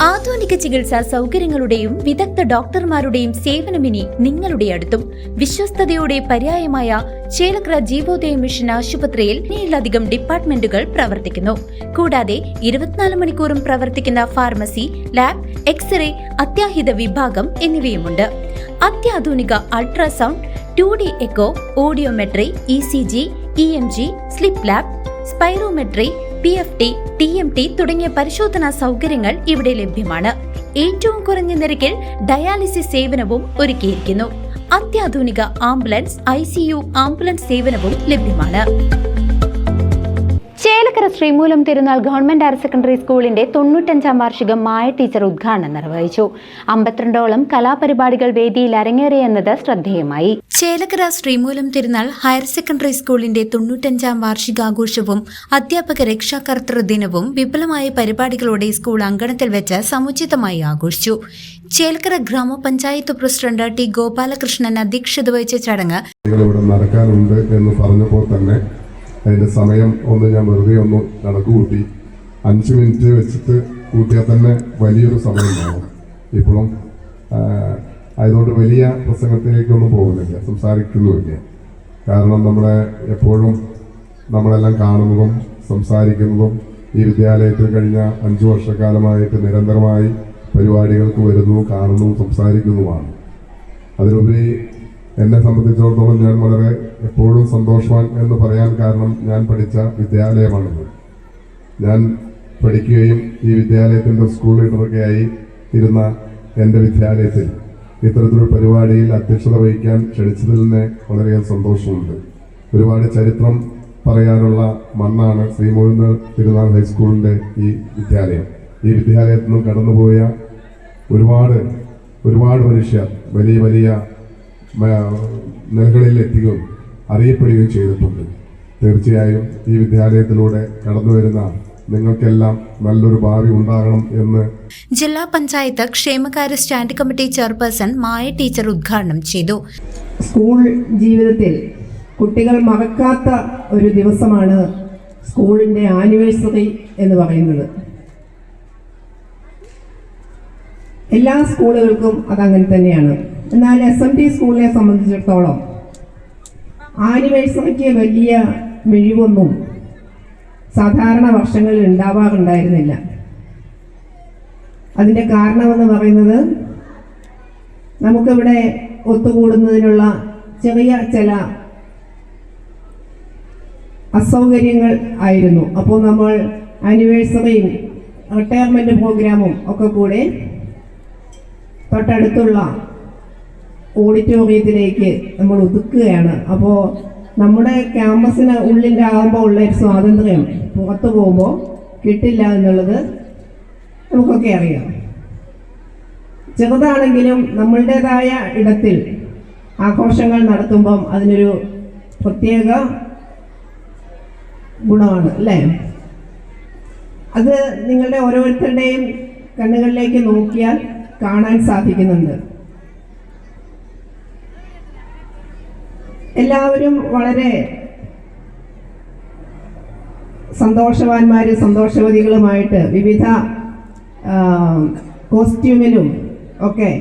ആധുനിക ചികിത്സാ സൗകര്യങ്ങളുടെയും വിദഗ്ധ ഡോക്ടർമാരുടെയും സേവനമിനി നിങ്ങളുടെ അടുത്തും. വിശ്വസ്തതയുടെ പര്യായമായ ചേലക്കര ജീവോദയ മിഷൻ ആശുപത്രിയിൽ 7ലധികം ഡിപ്പാർട്ട്മെന്റുകൾ പ്രവർത്തിക്കുന്നു. കൂടാതെ 24 മണിക്കൂറും പ്രവർത്തിക്കുന്ന ഫാർമസി, ലാബ്, എക്സ്റേ, അത്യാഹിത വിഭാഗം എന്നിവയുമുണ്ട്. അത്യാധുനിക ultrasound, 2D echo, audiometry, ECG, EMG, sleep lab, spirometry, PFT, TMT തുടങ്ങിയ പരിശോധനാ സൗകര്യങ്ങൾ ഇവിടെ ലഭ്യമാണ്. ഏറ്റവും കുറഞ്ഞ നിരക്കിൽ ഡയാലിസിസ് സേവനവും ഒരുക്കിയിരിക്കുന്നു. അത്യാധുനിക ആംബുലൻസ്, ICU ആംബുലൻസ് സേവനവും ലഭ്യമാണ്. Chelakkara Sreemoolam Thirunal government higher secondary സ്കൂളിന്റെ 95ാം വാർഷികം മായ ടീച്ചർ ഉദ്ഘാടനം നിർവഹിച്ചു. 52ഓളം കലാപരിപാടികൾ വേദിയിൽ അരങ്ങേറിയെന്നത് ശ്രദ്ധേയമായി. ചേലക്കര ശ്രീമൂലം തിരുനാൾ ഹയർ സെക്കൻഡറി സ്കൂളിന്റെ 95ാം വാർഷികാഘോഷവും അധ്യാപക രക്ഷാകർതൃ ദിനവും വിപുലമായ പരിപാടികളോടെ സ്കൂൾ അങ്കണത്തിൽ വെച്ച് സമുചിതമായി ആഘോഷിച്ചു. ചേലക്കര ഗ്രാമപഞ്ചായത്ത് പ്രസിഡന്റ് T. ഗോപാലകൃഷ്ണൻ അധ്യക്ഷത വഹിച്ച ചടങ്ങ് നടക്കാനുണ്ട് എന്ന് പറഞ്ഞപ്പോൾ തന്നെ അതിൻ്റെ സമയം ഞാൻ വെറുതെ കണക്ക് കൂട്ടി. 5 മിനിറ്റ് വെച്ചിട്ട് കൂട്ടിയാൽ തന്നെ വലിയൊരു സമയം ഉണ്ടാവും. ഇപ്പോഴും അതുകൊണ്ട് വലിയ പ്രസംഗത്തിലേക്കൊന്നും പോകുന്നില്ല, സംസാരിക്കുന്നുമില്ല. കാരണം എപ്പോഴും നമ്മളെല്ലാം കാണുന്നതും സംസാരിക്കുന്നതും ഈ വിദ്യാലയത്തിൽ കഴിഞ്ഞ 5 വർഷക്കാലമായിട്ട് നിരന്തരമായി പരിപാടികൾക്ക് വരുന്നു, കാണുന്നു, സംസാരിക്കുന്നതുമാണ്. അതിലുപരി എന്നെ സംബന്ധിച്ചിടത്തോളം ഞാൻ വളരെ എപ്പോഴും സന്തോഷവാൻ എന്ന് പറയാൻ കാരണം ഞാൻ പഠിച്ച വിദ്യാലയമാണിത്. ഞാൻ പഠിക്കുകയും ഈ വിദ്യാലയത്തിൻ്റെ സ്കൂൾ ലീഡറൊക്കെയായി ഇരുന്ന എൻ്റെ വിദ്യാലയത്തിൽ ഇത്തരത്തിലൊരു പരിപാടിയിൽ അധ്യക്ഷത വഹിക്കാൻ ക്ഷണിച്ചതിൽ തന്നെ വളരെയധികം സന്തോഷമുണ്ട്. ഒരുപാട് ചരിത്രം പറയാനുള്ള മണ്ണാണ് ശ്രീമൂലം തിരുനാൾ ഹൈസ്കൂളിൻ്റെ ഈ വിദ്യാലയം. ഈ വിദ്യാലയത്തിൽ നിന്നും കടന്നുപോയ ഒരുപാട് മനുഷ്യർ വലിയ വലിയ നിലകളിൽ എത്തുകയും അറിയപ്പെടുകയും ചെയ്തിട്ടുണ്ട്. തീർച്ചയായും ഈ വിദ്യാലയത്തിലൂടെ കടന്നു വരുന്ന നിങ്ങൾക്കെല്ലാം നല്ലൊരു ഭാവി ഉണ്ടാകണം എന്ന് ജില്ലാ പഞ്ചായത്ത് ക്ഷേമകാര്യ സ്റ്റാൻഡിംഗ് കമ്മിറ്റി ചെയർപേഴ്സൺ മായ ടീച്ചർ ഉദ്ഘാടനം ചെയ്തു. സ്കൂൾ ജീവിതത്തിൽ കുട്ടികൾ മറക്കാത്ത ഒരു ദിവസമാണ് സ്കൂളിന്റെ ആനിവേഴ്സറി എന്ന് പറയുന്നത്. എല്ലാ സ്കൂളുകൾക്കും അതങ്ങനെ തന്നെയാണ്. എന്നാൽ SMT സ്കൂളിനെ സംബന്ധിച്ചിടത്തോളം ആനിവേഴ്സറിക്ക് വലിയ മിഴിവൊന്നും സാധാരണ വർഷങ്ങളിൽ ഉണ്ടാവാറുണ്ടായിരുന്നില്ല. അതിൻ്റെ കാരണമെന്ന് പറയുന്നത് നമുക്കിവിടെ ഒത്തുകൂടുന്നതിനുള്ള ചെറിയ ചില അസൗകര്യങ്ങൾ ആയിരുന്നു. അപ്പോൾ നമ്മൾ ആനിവേഴ്സറിയും റിട്ടയർമെൻറ്റ് പ്രോഗ്രാമും ഒക്കെ കൂടെ തൊട്ടടുത്തുള്ള ഓഡിറ്റോറിയത്തിലേക്ക് നമ്മൾ ഒതുക്കുകയാണ്. അപ്പോൾ നമ്മുടെ ക്യാമ്പസിന് ഉള്ളിലാകുമ്പോൾ ഉള്ള ഒരു സ്വാതന്ത്ര്യം പുറത്തു പോകുമ്പോൾ കിട്ടില്ല എന്നുള്ളത് നമുക്കൊക്കെ അറിയാം. ചെറുതാണെങ്കിലും നമ്മളുടേതായ ഇടത്തിൽ ആഘോഷങ്ങൾ നടത്തുമ്പം അതിനൊരു പ്രത്യേക ഗുണമാണ്, അല്ലേ? അത് നിങ്ങളുടെ ഓരോരുത്തരുടെയും കണ്ണുകളിലേക്ക് നോക്കിയാൽ കാണാൻ സാധിക്കുന്നുണ്ട്. എല്ലാവരും വളരെ സന്തോഷവാന്മാരും സന്തോഷവതികളുമായിട്ട് വിവിധ കോസ്റ്റ്യൂമിലും ഒക്കെ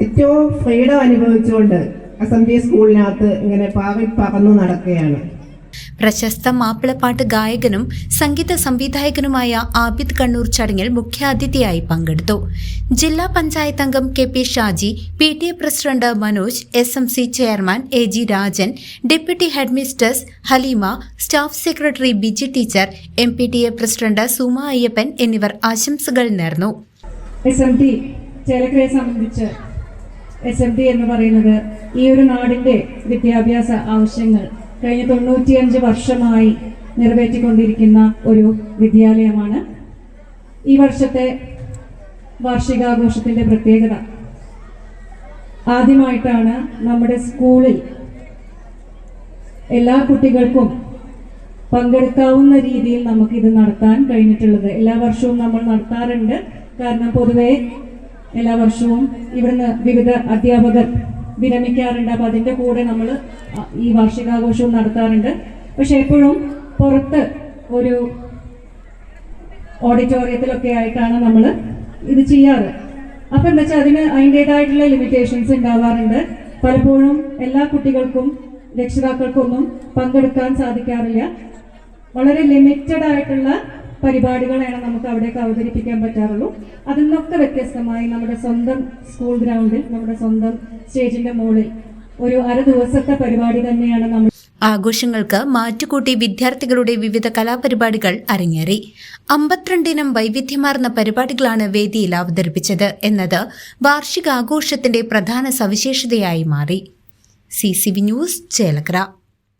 ഏറ്റവും ഫ്രീഡം അനുഭവിച്ചുകൊണ്ട് SMT സ്കൂളിനകത്ത് ഇങ്ങനെ പറന്നു നടക്കുകയാണ്. പ്രശസ്ത മാപ്പിളപ്പാട്ട് ഗായകനും സംഗീത സംവിധായകനുമായ ആബിദ് കണ്ണൂർ ചടങ്ങിൽ മുഖ്യാതിഥിയായി പങ്കെടുത്തു. ജില്ലാ പഞ്ചായത്ത് അംഗം KP Shaji, PTA president Manoj, SMC chairman AG Rajan, deputy headmistress Haleema, staff secretary Biji teacher, MPTA president Suma Ayyappan എന്നിവർ ആശംസകൾ നേർന്നു. SMT ചേലക്കരയെ സംബന്ധിച്ച് SMT എന്ന് പറയുന്നത് ഈ ഒരു നാടിന്റെ വിദ്യാഭ്യാസ ആവശ്യങ്ങൾ കഴിഞ്ഞ 95 വർഷമായി നിറവേറ്റിക്കൊണ്ടിരിക്കുന്ന ഒരു വിദ്യാലയമാണ്. ഈ വർഷത്തെ വാർഷികാഘോഷത്തിന്റെ പ്രത്യേകത ആദ്യമായിട്ടാണ് നമ്മുടെ സ്കൂളിൽ എല്ലാ കുട്ടികൾക്കും പങ്കെടുക്കാവുന്ന രീതിയിൽ നമുക്കിത് നടത്താൻ കഴിഞ്ഞിട്ടുള്ളത്. എല്ലാ വർഷവും നമ്മൾ നടത്താറുണ്ട്. കാരണം പൊതുവെ എല്ലാ വർഷവും ഇവിടുന്ന് വിവിധ അധ്യാപകർ വിരമിക്കാറുണ്ട്. അപ്പോൾ അതിൻ്റെ കൂടെ നമ്മൾ ഈ വാർഷികാഘോഷവും നടത്താറുണ്ട്. പക്ഷെ എപ്പോഴും പുറത്ത് ഒരു ഓഡിറ്റോറിയത്തിലൊക്കെ ആയിട്ടാണ് നമ്മൾ ഇത് ചെയ്യാറ്. അപ്പം എന്താ വെച്ചാൽ അതിന് അതിൻ്റെതായിട്ടുള്ള ലിമിറ്റേഷൻസ് ഉണ്ടാവാറുണ്ട്. പലപ്പോഴും എല്ലാ കുട്ടികൾക്കും രക്ഷിതാക്കൾക്കൊന്നും പങ്കെടുക്കാൻ സാധിക്കാറില്ല. വളരെ ലിമിറ്റഡ് ആയിട്ടുള്ള പരിപാടികളാണ് നമുക്ക് അവിടേക്ക് അവതരിപ്പിക്കാൻ പറ്റാറുള്ളൂ. അതിൽ നിന്നൊക്കെ വ്യത്യസ്തമായി നമ്മുടെ സ്വന്തം സ്കൂൾ ഗ്രൗണ്ടിൽ, നമ്മുടെ സ്വന്തം സ്റ്റേജിന്റെ മുകളിൽ ഒരു അര ദിവസത്തെ പരിപാടി തന്നെയാണ് നമ്മൾ. ആഘോഷങ്ങൾക്ക് മാറ്റുകൂട്ടി വിദ്യാർത്ഥികളുടെ വിവിധ കലാപരിപാടികൾ അരങ്ങേറി. 52 വൈവിധ്യമാർന്ന പരിപാടികളാണ് വേദിയിൽ അവതരിപ്പിച്ചത് എന്നത് വാർഷികാഘോഷത്തിന്റെ പ്രധാന സവിശേഷതയായി മാറി. CCV news, Chelakkara.